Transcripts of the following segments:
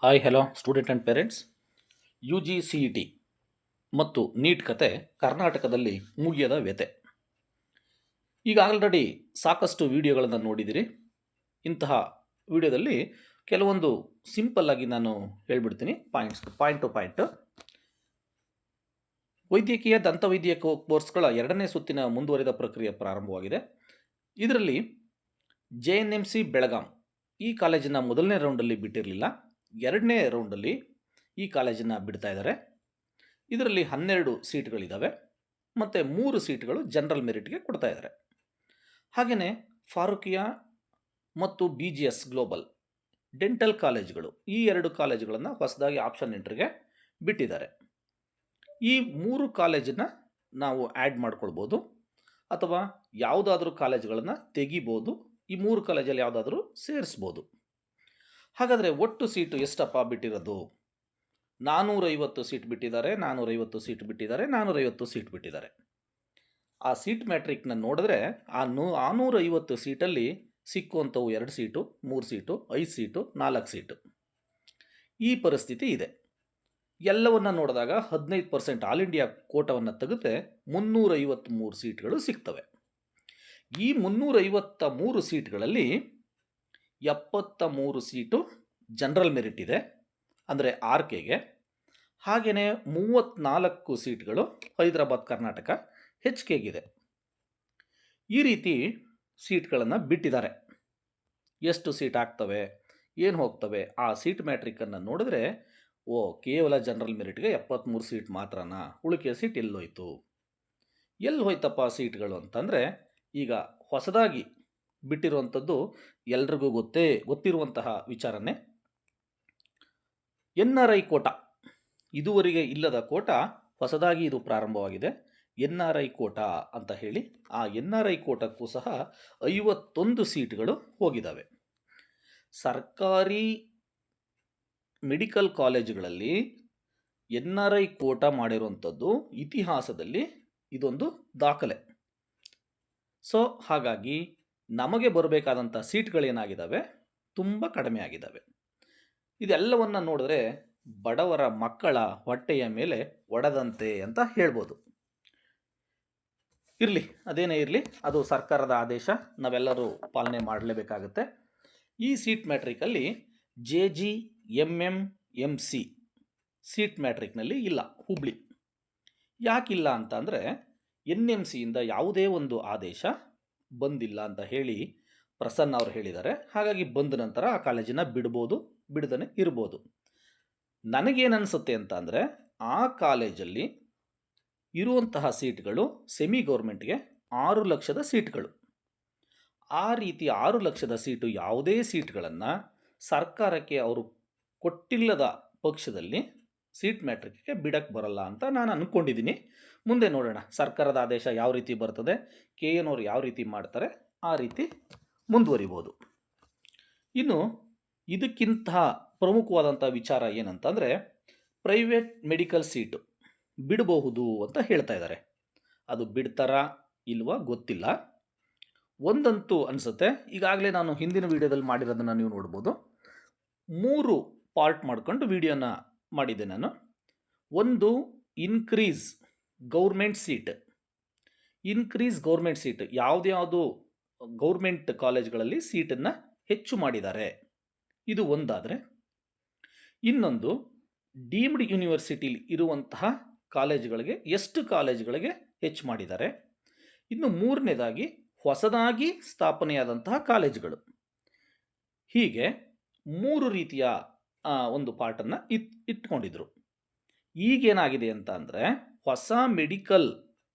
Hi hello student and parents. U G C E T ಮತ್ತು neat ಕತೆ ಕರ್ನಾಟಕದಲ್ಲಿ ಮುಗಿಯದ ವ್ಯತೆ. ಈಗ ಆಲ್ರೆಡಿ ಸಾಕಷ್ಟು ವಿಡಿಯೋಗಳನ್ನು ನೋಡಿದಿರಿ. ಇಂತಹ ವಿಡಿಯೋದಲ್ಲಿ ಕೆಲವೊಂದು ಸಿಂಪಲ್ ಆಗಿ ನಾನು ಹೇಳ್ಬಿಡ್ತೀನಿ, ಪಾಯಿಂಟ್ ಟು ಪಾಯಿಂಟ್. ವೈದ್ಯಕೀಯ ದಂತವೈದ್ಯ ಕೋರ್ಸ್ಗಳ 2ನೇ ಸುತ್ತಿನ ಮುಂದುವರಿದ ಪ್ರಕ್ರಿಯೆ ಪ್ರಾರಂಭವಾಗಿದೆ. ಇದರಲ್ಲಿ JNMC ಬೆಳಗಾಂ ಈ ಕಾಲೇಜಿನ 1ನೇ ರೌಂಡಲ್ಲಿ ಬಿಟ್ಟಿರಲಿಲ್ಲ. 2ನೇ ರೌಂಡಲ್ಲಿ ಈ ಕಾಲೇಜನ್ನು ಬಿಡ್ತಾ ಇದ್ದಾರೆ. ಇದರಲ್ಲಿ 12 ಸೀಟ್ಗಳಿದ್ದಾವೆ ಮತ್ತು 3 ಸೀಟ್ಗಳು ಜನರಲ್ ಮೆರಿಟ್ಗೆ ಕೊಡ್ತಾ ಇದ್ದಾರೆ. ಹಾಗೆಯೇ ಫಾರೂಕಿಯಾ ಮತ್ತು BGS ಗ್ಲೋಬಲ್ ಡೆಂಟಲ್ ಕಾಲೇಜುಗಳು, ಈ 2 ಕಾಲೇಜುಗಳನ್ನು ಹೊಸದಾಗಿ ಆಪ್ಷನ್ ಎಂಟ್ರಿಗೆ ಬಿಟ್ಟಿದ್ದಾರೆ. ಈ 3 ಕಾಲೇಜನ್ನು ನಾವು ಆ್ಯಡ್ ಮಾಡ್ಕೊಳ್ಬೋದು ಅಥವಾ ಯಾವುದಾದ್ರೂ ಕಾಲೇಜುಗಳನ್ನು ತೆಗಿಬೋದು. ಈ 3 ಕಾಲೇಜಲ್ಲಿ ಯಾವುದಾದ್ರೂ ಸೇರಿಸ್ಬೋದು. ಹಾಗಾದರೆ ಒಟ್ಟು ಸೀಟು ಎಷ್ಟಪ್ಪ ಬಿಟ್ಟಿರೋದು? 450 ಸೀಟ್ ಬಿಟ್ಟಿದ್ದಾರೆ, 450 ಸೀಟ್ ಬಿಟ್ಟಿದ್ದಾರೆ. ಆ ಸೀಟ್ ಮ್ಯಾಟ್ರಿಕ್ನ ನೋಡಿದ್ರೆ ಆ 450 ಸೀಟಲ್ಲಿ ಸಿಕ್ಕುವಂಥವು 2 ಸೀಟು, 3 ಸೀಟು, 5 ಸೀಟು, 4 ಸೀಟು. ಈ ಪರಿಸ್ಥಿತಿ ಇದೆ. ಎಲ್ಲವನ್ನು ನೋಡಿದಾಗ 15% ಆಲ್ ಇಂಡಿಯಾ ಕೋಟವನ್ನು ತೆಗೆದ್ರೆ 353 ಸೀಟ್ಗಳು ಸಿಗ್ತವೆ. ಈ 353 ಸೀಟ್ಗಳಲ್ಲಿ 73 ಸೀಟು ಜನರಲ್ ಮೆರಿಟ್ ಇದೆ, ಅಂದರೆ RKಗೆ. ಹಾಗೆಯೇ 34 ಸೀಟ್ಗಳು ಹೈದರಾಬಾದ್ ಕರ್ನಾಟಕ HKಗಿದೆ. ಈ ರೀತಿ ಸೀಟ್ಗಳನ್ನು ಬಿಟ್ಟಿದ್ದಾರೆ. ಎಷ್ಟು ಸೀಟ್ ಆಗ್ತವೆ, ಏನು ಹೋಗ್ತವೆ, ಆ ಸೀಟ್ ಮ್ಯಾಟ್ರಿಕನ್ನು ನೋಡಿದ್ರೆ ಕೇವಲ ಜನರಲ್ ಮೆರಿಟ್ಗೆ 73 ಸೀಟ್ ಮಾತ್ರನಾ? ಉಳಿಕೆ ಸೀಟ್ ಎಲ್ಲೋಯ್ತು? ಎಲ್ಲಿ ಹೋಯ್ತಪ್ಪ ಸೀಟ್ಗಳು ಅಂತಂದರೆ, ಈಗ ಹೊಸದಾಗಿ ಬಿಟ್ಟಿರುವಂಥದ್ದು ಎಲ್ರಿಗೂ ಗೊತ್ತಿರುವಂತಹ ವಿಚಾರನೇ. NRI ಕೋಟಾ, ಇದುವರೆಗೆ ಇಲ್ಲದ ಕೋಟಾ ಹೊಸದಾಗಿ ಇದು ಪ್ರಾರಂಭವಾಗಿದೆ. NRI ಕೋಟಾ ಅಂತ ಹೇಳಿ ಆ NRI ಕೋಟಕ್ಕೂ ಸಹ 51 ಸೀಟ್ಗಳು ಹೋಗಿದ್ದಾವೆ. ಸರ್ಕಾರಿ ಮೆಡಿಕಲ್ ಕಾಲೇಜುಗಳಲ್ಲಿ NRI ಕೋಟಾ ಮಾಡಿರುವಂಥದ್ದು ಇತಿಹಾಸದಲ್ಲಿ ಇದೊಂದು ದಾಖಲೆ. ಸೊ ಹಾಗಾಗಿ ನಮಗೆ ಬರಬೇಕಾದಂಥ ಸೀಟ್ಗಳೇನಾಗಿದ್ದಾವೆ, ತುಂಬ ಕಡಿಮೆ ಆಗಿದ್ದಾವೆ. ಇದೆಲ್ಲವನ್ನು ನೋಡಿದ್ರೆ ಬಡವರ ಮಕ್ಕಳ ಹೊಟ್ಟೆಯ ಮೇಲೆ ಒಡೆದಂತೆ ಅಂತ ಹೇಳ್ಬೋದು. ಇರಲಿ, ಅದೇನೇ ಇರಲಿ, ಅದು ಸರ್ಕಾರದ ಆದೇಶ, ನಾವೆಲ್ಲರೂ ಪಾಲನೆ ಮಾಡಲೇಬೇಕಾಗುತ್ತೆ. ಈ ಸೀಟ್ ಮ್ಯಾಟ್ರಿಕಲ್ಲಿ JGMMMC ಸೀಟ್ ಮ್ಯಾಟ್ರಿಕ್ನಲ್ಲಿ ಇಲ್ಲ, ಹುಬ್ಳಿ. ಯಾಕಿಲ್ಲ ಅಂತ ಅಂದರೆ NMCಯಿಂದ ಯಾವುದೇ ಒಂದು ಆದೇಶ ಬಂದಿಲ್ಲ ಅಂತ ಹೇಳಿ ಪ್ರಸನ್ನ ಅವರು ಹೇಳಿದ್ದಾರೆ. ಹಾಗಾಗಿ ಬಂದ ನಂತರ ಆ ಕಾಲೇಜಿನ ಬಿಡ್ಬೋದು, ಬಿಡದೇ ಇರ್ಬೋದು. ನನಗೇನನ್ಸುತ್ತೆ ಅಂತ ಅಂದರೆ, ಆ ಕಾಲೇಜಲ್ಲಿ ಇರುವಂತಹ ಸೀಟ್ಗಳು ಸೆಮಿ ಗೌರ್ಮೆಂಟ್ಗೆ 6 ಲಕ್ಷದ ಸೀಟ್ಗಳು. ಆ ರೀತಿ 6 ಲಕ್ಷದ ಸೀಟು ಯಾವುದೇ ಸೀಟ್ಗಳನ್ನು ಸರ್ಕಾರಕ್ಕೆ ಅವರು ಕೊಟ್ಟಿಲ್ಲದ ಪಕ್ಷದಲ್ಲಿ ಸೀಟ್ ಮ್ಯಾಟ್ರಿಕ್ಗೆ ಬಿಡಕ್ಕೆ ಬರಲ್ಲ ಅಂತ ನಾನು ಅಂದ್ಕೊಂಡಿದ್ದೀನಿ. ಮುಂದೆ ನೋಡೋಣ ಸರ್ಕಾರದ ಆದೇಶ ಯಾವ ರೀತಿ ಬರ್ತದೆ, KN ಅವರು ಯಾವ ರೀತಿ ಮಾಡ್ತಾರೆ, ಆ ರೀತಿ ಮುಂದುವರಿಬೋದು. ಇನ್ನು ಇದಕ್ಕಿಂತ ಪ್ರಮುಖವಾದಂಥ ವಿಚಾರ ಏನಂತಂದರೆ, ಪ್ರೈವೇಟ್ ಮೆಡಿಕಲ್ ಸೀಟು ಬಿಡಬಹುದು ಅಂತ ಹೇಳ್ತಾ ಇದ್ದಾರೆ. ಅದು ಬಿಡ್ತಾರಾ ಇಲ್ವಾ ಗೊತ್ತಿಲ್ಲ. ಒಂದಂತೂ ಅನಿಸುತ್ತೆ, ಈಗಾಗಲೇ ನಾನು ಹಿಂದಿನ ವೀಡಿಯೋದಲ್ಲಿ ಮಾಡಿರೋದನ್ನು ನೀವು ನೋಡ್ಬೋದು. 3 ಪಾರ್ಟ್ ಮಾಡ್ಕೊಂಡು ವಿಡಿಯೋನ ಮಾಡಿದ್ದೆ ನಾನು. ಒಂದು, ಇನ್ಕ್ರೀಸ್ ಗೌರ್ಮೆಂಟ್ ಸೀಟ್, ಯಾವುದ್ಯಾವುದು ಗೌರ್ಮೆಂಟ್ ಕಾಲೇಜ್ಗಳಲ್ಲಿ ಸೀಟನ್ನು ಹೆಚ್ಚು ಮಾಡಿದ್ದಾರೆ, ಇದು ಒಂದಾದರೆ. ಇನ್ನೊಂದು, ಡೀಮ್ಡ್ ಯೂನಿವರ್ಸಿಟಿಲಿ ಇರುವಂತಹ ಕಾಲೇಜುಗಳಿಗೆ ಎಷ್ಟು ಕಾಲೇಜುಗಳಿಗೆ ಹೆಚ್ಚು ಮಾಡಿದ್ದಾರೆ. ಇನ್ನು 3ನೇದಾಗಿ ಹೊಸದಾಗಿ ಸ್ಥಾಪನೆಯಾದಂತಹ ಕಾಲೇಜುಗಳು. ಹೀಗೆ 3 ರೀತಿಯ ಒಂದು ಪಾರ್ಟನ್ನು ಇಟ್ಕೊಂಡಿದ್ರು. ಈಗೇನಾಗಿದೆ ಅಂತ ಅಂದರೆ, ಹೊಸ ಮೆಡಿಕಲ್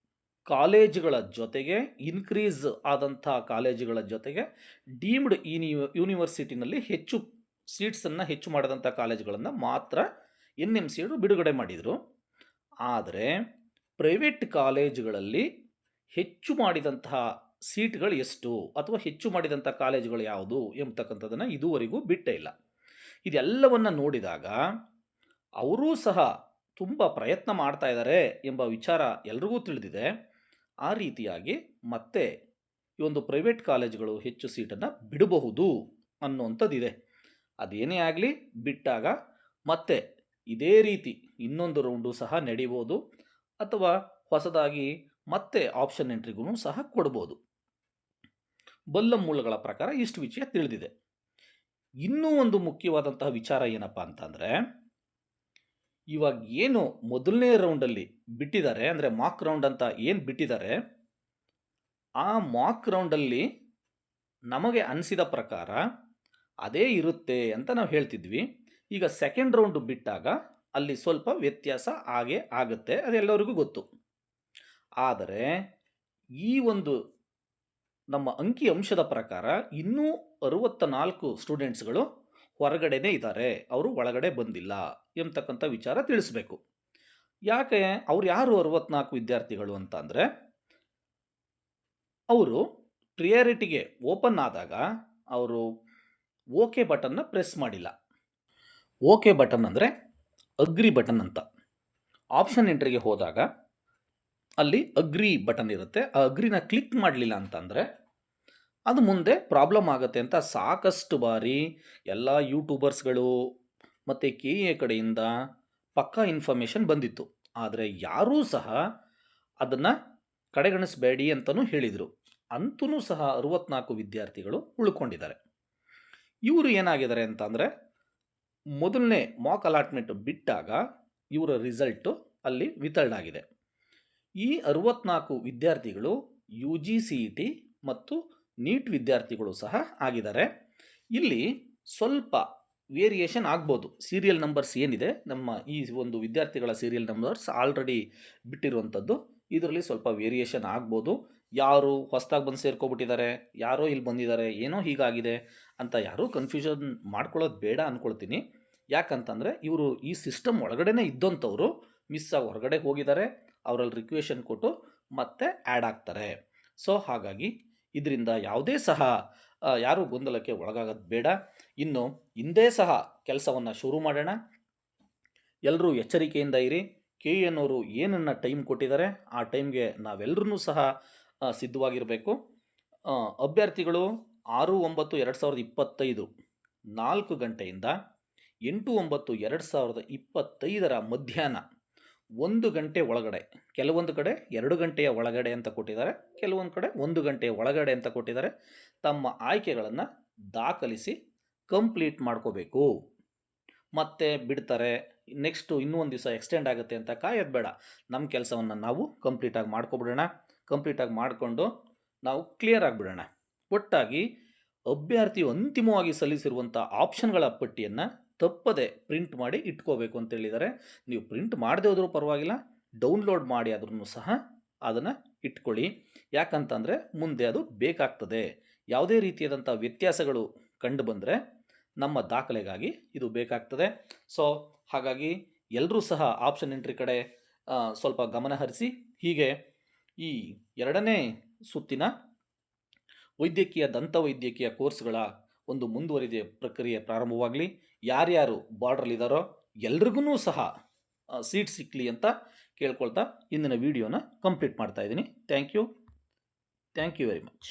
ಕಾಲೇಜುಗಳ ಜೊತೆಗೆ, ಇನ್ಕ್ರೀಸ್ ಆದಂಥ ಕಾಲೇಜುಗಳ ಜೊತೆಗೆ ಡೀಮ್ಡ್ ಯೂನಿವರ್ಸಿಟಿನಲ್ಲಿ ಹೆಚ್ಚು ಸೀಟ್ಸನ್ನು ಹೆಚ್ಚು ಮಾಡಿದಂಥ ಕಾಲೇಜುಗಳನ್ನು ಮಾತ್ರ NMCಯವರು ಬಿಡುಗಡೆ ಮಾಡಿದರು. ಆದರೆ ಪ್ರೈವೇಟ್ ಕಾಲೇಜುಗಳಲ್ಲಿ ಹೆಚ್ಚು ಮಾಡಿದಂತಹ ಸೀಟ್ಗಳು ಎಷ್ಟು ಅಥವಾ ಹೆಚ್ಚು ಮಾಡಿದಂಥ ಕಾಲೇಜುಗಳು ಯಾವುದು ಎಂಬತಕ್ಕಂಥದ್ದನ್ನು ಇದುವರೆಗೂ ಬಿಟ್ಟೇ ಇಲ್ಲ. ಇದೆಲ್ಲವನ್ನು ನೋಡಿದಾಗ ಅವರೂ ಸಹ ತುಂಬ ಪ್ರಯತ್ನ ಮಾಡ್ತಾ ಇದ್ದಾರೆ ಎಂಬ ವಿಚಾರ ಎಲ್ರಿಗೂ ತಿಳಿದಿದೆ. ಆ ರೀತಿಯಾಗಿ ಮತ್ತೆ ಈ ಒಂದು ಪ್ರೈವೇಟ್ ಕಾಲೇಜುಗಳು ಹೆಚ್ಚು ಸೀಟನ್ನು ಬಿಡಬಹುದು ಅನ್ನುವಂಥದ್ದಿದೆ. ಅದೇನೇ ಆಗಲಿ, ಬಿಟ್ಟಾಗ ಮತ್ತೆ ಇದೇ ರೀತಿ ಇನ್ನೊಂದು ರೌಂಡು ಸಹ ನಡೀಬೋದು, ಅಥವಾ ಹೊಸದಾಗಿ ಮತ್ತೆ ಆಪ್ಷನ್ ಎಂಟ್ರಿಗೂ ಸಹ ಕೊಡ್ಬೋದು. ಬಲ್ಲ ಮೂಲಗಳ ಪ್ರಕಾರ ಇಷ್ಟು ವಿಷಯ ತಿಳಿದಿದೆ. ಇನ್ನೂ ಒಂದು ಮುಖ್ಯವಾದಂತಹ ವಿಚಾರ ಏನಪ್ಪ ಅಂತಂದರೆ, ಇವಾಗ ಏನು ಮೊದಲನೇ ರೌಂಡಲ್ಲಿ ಬಿಟ್ಟಿದ್ದಾರೆ, ಅಂದರೆ ಮಾಕ್ ರೌಂಡ್ ಅಂತ ಏನು ಬಿಟ್ಟಿದ್ದಾರೆ, ಆ ಮಾಕ್ ರೌಂಡಲ್ಲಿ ನಮಗೆ ಅನಿಸಿದ ಪ್ರಕಾರ ಅದೇ ಇರುತ್ತೆ ಅಂತ ನಾವು ಹೇಳ್ತಿದ್ವಿ. ಈಗ ಸೆಕೆಂಡ್ ರೌಂಡ್ ಬಿಟ್ಟಾಗ ಅಲ್ಲಿ ಸ್ವಲ್ಪ ವ್ಯತ್ಯಾಸ ಆಗೇ ಆಗುತ್ತೆ, ಅದೆಲ್ಲರಿಗೂ ಗೊತ್ತು. ಆದರೆ ಈ ಒಂದು ನಮ್ಮ ಅಂಕಿ ಅಂಶದ ಪ್ರಕಾರ ಇನ್ನೂ 64 ಸ್ಟೂಡೆಂಟ್ಸ್ಗಳು ಹೊರಗಡೆನೇ ಇದ್ದಾರೆ, ಅವರು ಒಳಗಡೆ ಬಂದಿಲ್ಲ ಎಂಬತಕ್ಕಂಥ ವಿಚಾರ ತಿಳಿಸ್ಬೇಕು. ಯಾಕೆ ಅವ್ರು ಯಾರು 64 ವಿದ್ಯಾರ್ಥಿಗಳು ಅಂತ ಅಂದರೆ, ಅವರು ಪ್ರಿಯಾರಿಟಿಗೆ ಓಪನ್ ಆದಾಗ ಅವರು ಓಕೆ ಬಟನ್ನ ಪ್ರೆಸ್ ಮಾಡಿಲ್ಲ. ಓಕೆ ಬಟನ್ ಅಂದರೆ ಅಗ್ರಿ ಬಟನ್ ಅಂತ. ಆಪ್ಷನ್ ಎಂಟ್ರಿಗೆ ಹೋದಾಗ ಅಲ್ಲಿ ಅಗ್ರಿ ಬಟನ್ ಇರುತ್ತೆ, ಆ ಅಗ್ರಿನ ಕ್ಲಿಕ್ ಮಾಡಲಿಲ್ಲ ಅಂತಂದರೆ ಅದು ಮುಂದೆ ಪ್ರಾಬ್ಲಮ್ ಆಗುತ್ತೆ ಅಂತ ಸಾಕಷ್ಟು ಬಾರಿ ಎಲ್ಲ ಯೂಟ್ಯೂಬರ್ಸ್ಗಳು ಮತ್ತು KA ಕಡೆಯಿಂದ ಪಕ್ಕಾ ಇನ್ಫಾರ್ಮೇಷನ್ ಬಂದಿತ್ತು. ಆದರೆ ಯಾರೂ ಸಹ ಅದನ್ನು ಕಡೆಗಣಿಸಬೇಡಿ ಅಂತಲೂ ಹೇಳಿದರು. ಅಂತೂ ಸಹ 64 ವಿದ್ಯಾರ್ಥಿಗಳು ಉಳ್ಕೊಂಡಿದ್ದಾರೆ. ಇವರು ಏನಾಗಿದ್ದಾರೆ ಅಂತಂದರೆ, ಮೊದಲನೇ ಮಾಕ್ ಅಲಾಟ್ಮೆಂಟ್ ಬಿಟ್ಟಾಗ ಇವರ ರಿಸಲ್ಟು ಅಲ್ಲಿ ವಿತಲ್ಡ್ ಆಗಿದೆ. ಈ 64 ವಿದ್ಯಾರ್ಥಿಗಳು UGCET ಮತ್ತು ನೀಟ್ ವಿದ್ಯಾರ್ಥಿಗಳು ಸಹ ಆಗಿದ್ದಾರೆ. ಇಲ್ಲಿ ಸ್ವಲ್ಪ ವೇರಿಯೇಷನ್ ಆಗ್ಬೋದು. ಸೀರಿಯಲ್ ನಂಬರ್ಸ್ ಏನಿದೆ, ನಮ್ಮ ಈ ಒಂದು ವಿದ್ಯಾರ್ಥಿಗಳ ಸೀರಿಯಲ್ ನಂಬರ್ಸ್ ಆಲ್ರೆಡಿ ಬಿಟ್ಟಿರುವಂಥದ್ದು, ಇದರಲ್ಲಿ ಸ್ವಲ್ಪ ವೇರಿಯೇಷನ್ ಆಗ್ಬೋದು. ಯಾರು ಹೊಸದಾಗಿ ಬಂದು ಸೇರ್ಕೊಬಿಟ್ಟಿದ್ದಾರೆ, ಯಾರೋ ಇಲ್ಲಿ ಬಂದಿದ್ದಾರೆ, ಏನೋ ಹೀಗಾಗಿದೆ ಅಂತ ಯಾರೂ ಕನ್ಫ್ಯೂಷನ್ ಮಾಡ್ಕೊಳ್ಳೋದು ಬೇಡ ಅಂದ್ಕೊಳ್ತೀನಿ. ಯಾಕಂತಂದರೆ ಇವರು ಈ ಸಿಸ್ಟಮ್ ಒಳಗಡೆನೇ ಇದ್ದಂಥವ್ರು ಮಿಸ್ ಆಗಿ ಹೊರಗಡೆ ಹೋಗಿದ್ದಾರೆ, ಅವರಲ್ಲಿ ರಿಕ್ವೆಷನ್ ಕೊಟ್ಟು ಮತ್ತೆ ಆ್ಯಡ್ ಆಗ್ತಾರೆ. ಸೊ ಹಾಗಾಗಿ ಇದರಿಂದ ಯಾವುದೇ ಸಹ ಯಾರೂ ಗೊಂದಲಕ್ಕೆ ಒಳಗಾಗೋದು ಬೇಡ. ಇನ್ನು ಹಿಂದೆ ಸಹ ಕೆಲಸವನ್ನು ಶುರು ಮಾಡೋಣ. ಎಲ್ಲರೂ ಎಚ್ಚರಿಕೆಯಿಂದ ಇರಿ. KAನವರು ಏನನ್ನು ಟೈಮ್ ಕೊಟ್ಟಿದ್ದಾರೆ ಆ ಟೈಮ್ಗೆ ನಾವೆಲ್ಲರೂ ಸಹ ಸಿದ್ಧವಾಗಿರಬೇಕು. ಅಭ್ಯರ್ಥಿಗಳು 6/9/2025 4 ಗಂಟೆಯಿಂದ 8/9/2025 ಮಧ್ಯಾಹ್ನ 1 ಗಂಟೆ ಒಳಗಡೆ, ಕೆಲವೊಂದು ಕಡೆ 2 ಗಂಟೆಯ ಒಳಗಡೆ ಅಂತ ಕೊಟ್ಟಿದ್ದಾರೆ, ಕೆಲವೊಂದು ಕಡೆ 1 ಗಂಟೆಯ ಒಳಗಡೆ ಅಂತ ಕೊಟ್ಟಿದ್ದಾರೆ, ತಮ್ಮ ಆಯ್ಕೆಗಳನ್ನು ದಾಖಲಿಸಿ ಕಂಪ್ಲೀಟ್ ಮಾಡ್ಕೋಬೇಕು. ಮತ್ತೆ ಬಿಡ್ತಾರೆ, ನೆಕ್ಸ್ಟು ಇನ್ನೂ ಒಂದು ದಿವಸ ಎಕ್ಸ್ಟೆಂಡ್ ಆಗುತ್ತೆ ಅಂತ ಕಾಯೋದು ಬೇಡ. ನಮ್ಮ ಕೆಲಸವನ್ನು ನಾವು ಕಂಪ್ಲೀಟಾಗಿ ಮಾಡ್ಕೊಬಿಡೋಣ. ಕಂಪ್ಲೀಟಾಗಿ ಮಾಡಿಕೊಂಡು ನಾವು ಕ್ಲಿಯರ್ ಆಗಿಬಿಡೋಣ. ಒಟ್ಟಾಗಿ ಅಭ್ಯರ್ಥಿಯು ಅಂತಿಮವಾಗಿ ಸಲ್ಲಿಸಿರುವಂಥ ಆಪ್ಷನ್ಗಳ ಪಟ್ಟಿಯನ್ನು ತಪ್ಪದೆ ಪ್ರಿಂಟ್ ಮಾಡಿ ಇಟ್ಕೋಬೇಕು ಅಂತ ಹೇಳಿದ್ದಾರೆ. ನೀವು ಪ್ರಿಂಟ್ ಮಾಡದೇ ಹೋದರೂ ಪರವಾಗಿಲ್ಲ, ಡೌನ್ಲೋಡ್ ಮಾಡಿ ಆದ್ರೂ ಸಹ ಅದನ್ನು ಇಟ್ಕೊಳ್ಳಿ. ಯಾಕಂತಂದರೆ ಮುಂದೆ ಅದು ಬೇಕಾಗ್ತದೆ. ಯಾವುದೇ ರೀತಿಯಾದಂಥ ವ್ಯತ್ಯಾಸಗಳು ಕಂಡು ಬಂದರೆ ನಮ್ಮ ದಾಖಲೆಗಾಗಿ ಇದು ಬೇಕಾಗ್ತದೆ. ಸೊ ಹಾಗಾಗಿ ಎಲ್ಲರೂ ಸಹ ಆಪ್ಷನ್ ಎಂಟ್ರಿ ಕಡೆ ಸ್ವಲ್ಪ ಗಮನ ಹರಿಸಿ. ಹೀಗೆ ಈ 2ನೇ ಸುತ್ತಿನ ವೈದ್ಯಕೀಯ ದಂತವೈದ್ಯಕೀಯ ಕೋರ್ಸ್ಗಳ ಒಂದು ಮುಂದುವರಿದ ಪ್ರಕ್ರಿಯೆ ಪ್ರಾರಂಭವಾಗಲಿ. ಯಾರ್ಯಾರು ಬಾರ್ಡ್ರಲ್ಲಿದ್ದಾರೋ ಎಲ್ರಿಗೂ ಸಹ ಸೀಟ್ ಸಿಕ್ಕಲಿ ಅಂತ ಕೇಳ್ಕೊಳ್ತಾ ಇಂದಿನ ವಿಡಿಯೋನ ಕಂಪ್ಲೀಟ್ ಮಾಡ್ತಾಯಿದ್ದೀನಿ. Thank you very much.